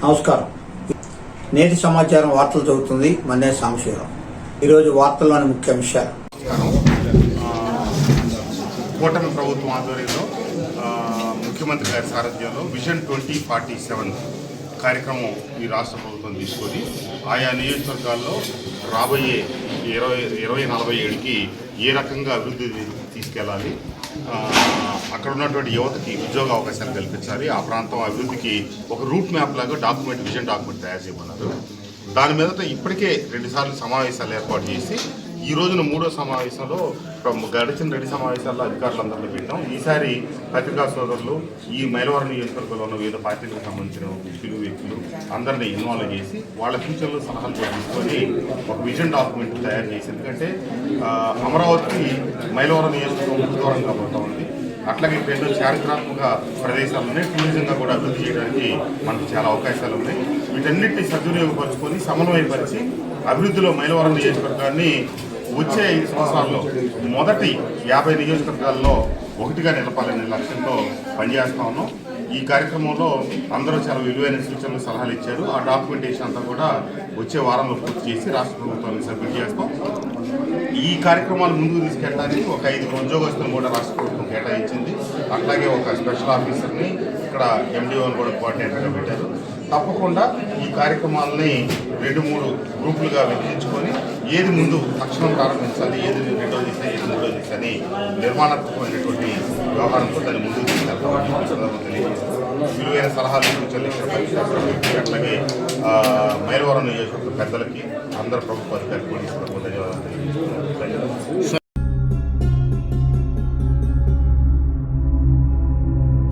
నమస్కారం. నేటి సమాచారం వార్తలు చదువుతుంది మన్నే సాంబశివరావు. ఈరోజు వార్తల్లోని ముఖ్య అంశాలు. కూటమి ప్రభుత్వం ఆధ్వర్యంలో ముఖ్యమంత్రి గారి సారథ్యంలో విజన్ 2047 కార్యక్రమం ఈ రాష్ట్ర ప్రభుత్వం తీసుకొని ఆయా నియోజకవర్గాల్లో రాబోయే 2047కి ఏ రకంగా అభివృద్ధి తీసుకెళ్ళాలి, అక్కడ ఉన్నటువంటి యువతకి ఉద్యోగ అవకాశాలు కల్పించాలి, ఆ ప్రాంతం అభివృద్ధికి ఒక రూట్ మ్యాప్ లాగా విజన్ డాక్యుమెంట్ తయారు చేయమన్నారు. దాని మీదట ఇప్పటికే 2 సార్లు సమావేశాలు ఏర్పాటు చేసి ఈ రోజున 3వ సమావేశంలో గడిచిన 2 సమావేశాల్లో అధికారులందరినీ పెట్టాం. ఈసారి పత్రికా సోదరులు, ఈ మైలవరం నియోజకవర్గంలో ఉన్న వివిధ పార్టీలకు సంబంధించిన వ్యక్తులు అందరినీ ఇన్వాల్వ్ చేసి వాళ్ళ సూచనలు సలహాలు తీసుకొని ఒక విజన్ డాక్యుమెంట్ తయారు చేసి, ఎందుకంటే అమరావతి మైలవరం నియోజకవర్గం దూరంగా పోతా ఉంది. అట్లాగే 2 చారిత్రాత్మక ప్రదేశాలనే టూరిజంగా కూడా అభివృద్ధి చేయడానికి మనకు చాలా అవకాశాలు ఉన్నాయి. వీటన్నిటిని సద్వినియోగపరుచుకొని సమన్వయపరిచి అభివృద్ధిలో మైలవరం నియోజకవర్గాన్ని వచ్చే 5 సంవత్సరాల్లో మొదటి 50 నియోజకవర్గాల్లో ఒకటిగా నిలపాలనే లక్ష్యంతో పనిచేస్తా ఉన్నాం. ఈ కార్యక్రమంలో అందరూ చాలా విలువైన సూచనలు సలహాలు ఇచ్చారు. ఆ డాక్యుమెంటేషన్ అంతా కూడా వచ్చే వారంలో పూర్తి చేసి రాష్ట్ర ప్రభుత్వానికి సబ్మిట్ చేస్తాం. ఈ కార్యక్రమాలు ముందుకు తీసుకెళ్ళడానికి ఒక 5 ఉద్యోగస్తులను కూడా రాష్ట్ర ప్రభుత్వం కేటాయించింది. అట్లాగే ఒక స్పెషల్ ఆఫీసర్ని ఇక్కడ ఎండిఓని కూడా కోఆర్డినేటర్గా పెట్టారు. తప్పకుండా ఈ కార్యక్రమాలని 2-3 గ్రూపులుగా విభజించుకొని ఏది ముందు తక్షణం ప్రారంభించాలి, ఏది 2వ దిశ, ఏది 3వ దిశ అని నిర్మాణాత్మకమైనటువంటి వ్యవహారంతో దాన్ని ముందుకు తీసుకెళ్తామని సందర్భం తెలియజేస్తాం. విలువైన సలహాలు సూచనలు ఇచ్చిన పరిశ్రమలకి, అట్లాగే మైలవరం నియోజకవర్గ పెద్దలకి, అందరు ప్రభుత్వ అధికారులకు ధన్యవాదాలు తెలియజేస్తున్నాం.